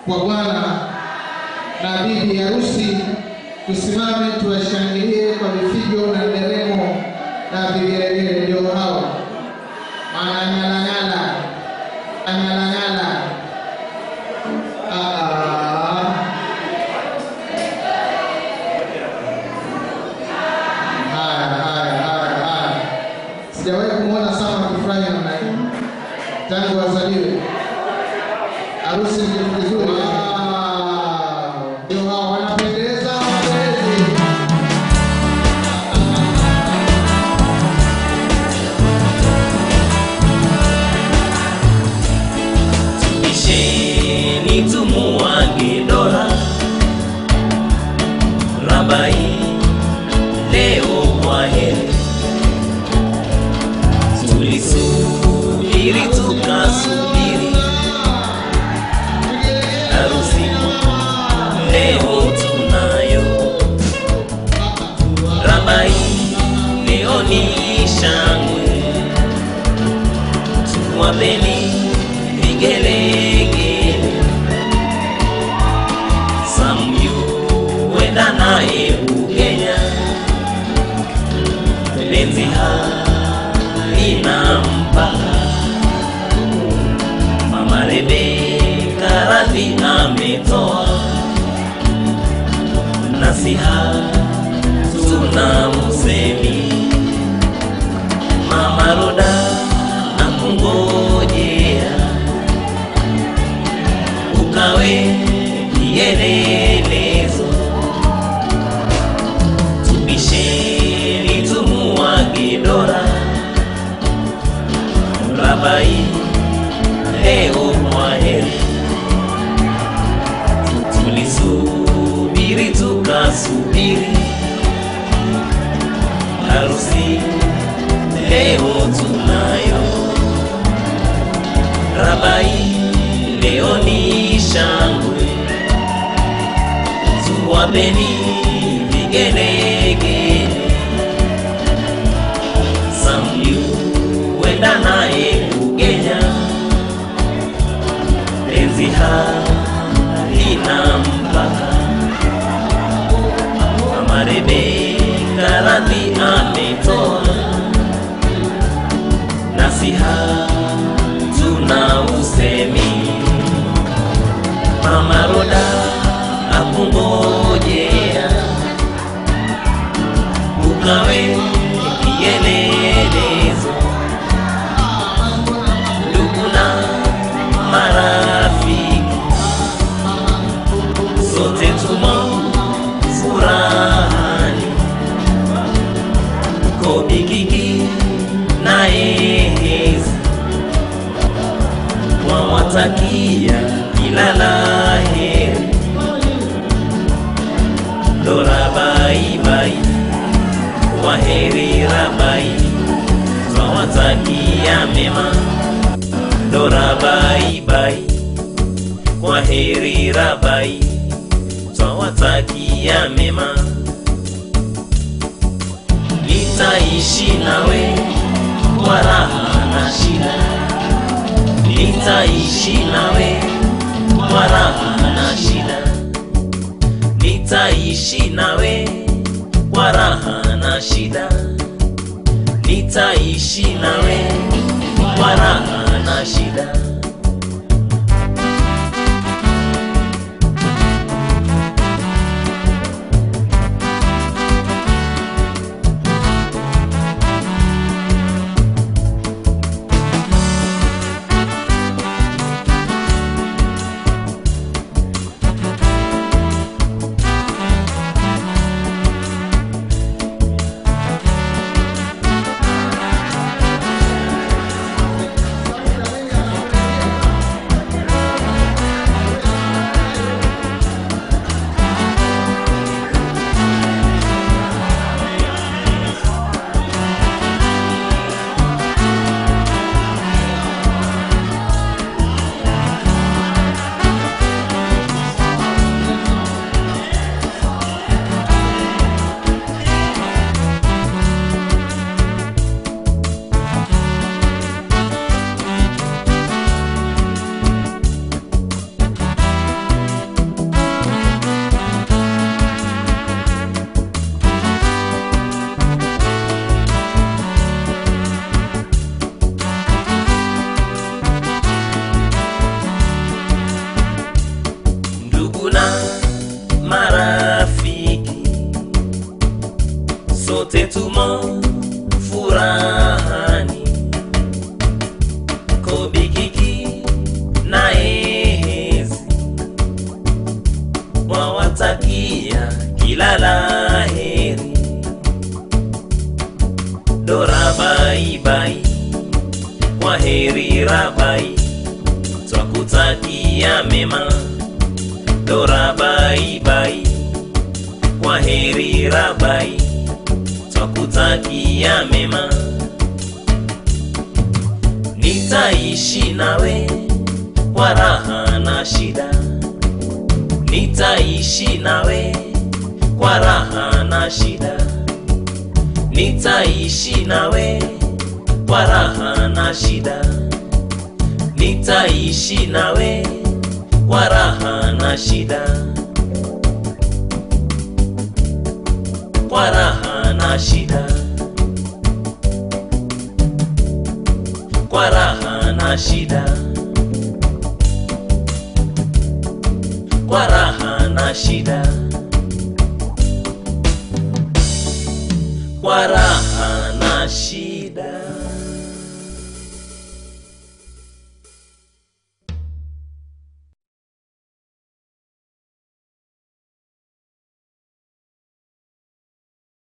kwa bwana na bibi harusi. Tusimame tuwashangilie kwa vifijo na nderemo na vigelegele. Ndio hao ananyala sijawahi kumuona sana akifanya namna hii tangu wazaliwe. Harusi ni kitu kizuri. Ndio hao wanapendeza wapendezi. Isheni tumuage dola Rabai leo kwa heri. Tulisubiri tukasubiri, harusi leo tunayo. Rabai leo ni shangwe, tuwapeni vigelegele. Samyu wenda naye Kenya, penzi halina mpaka. Mama Rebeka radhi ametoa, nasiha tuna musemi. Mama Roda nakungojea, ukawe kielelezo. Tubisheni tumuage dola Rabai leo kwa heri. Tulisubiri tukasubiri, harusi leo tunayo. Rabai leo ni shangwe, tuwapeni vigelegele. Samyu wenda naye Kenya, penzi halina mpaka. Mama Rebeka radhi ametoa, nasiha tuna usemi. Mama Roda akungojea, ukawe kielelezo. Ndugu na marafiki sote tumo furahani, Kobikiki na Ehezi wawatakia kila la heri. Dora bai bai, kwaheri Rabai, twawatakia mema. Dora bai bai, kwaheri Rabai, twawatakia mema. Nitaishi nawe kwa raha na shida, nitaishi nawe kwa raha na shida, nitaishi nawe kwa raha na shida, nitaishi nawe kwa raha na shida. ndugu na marafiki, sote tumo furahani, Kobikiki na Ehezi wawatakia kila laheri. Dora bye bye, kwaheri Rabai, twakutakia mema. Dora bye bye, kwaheri Rabai, twakutakia mema. Nitaishi nawe kwa raha na shida, nitaishi nawe kwa raha na shida, nitaishi nawe kwa raha na shida, nitaishi nawe kwa raha na shida, kwa raha na shida, kwa raha na shida, kwa raha na shida, kwa raha na shida.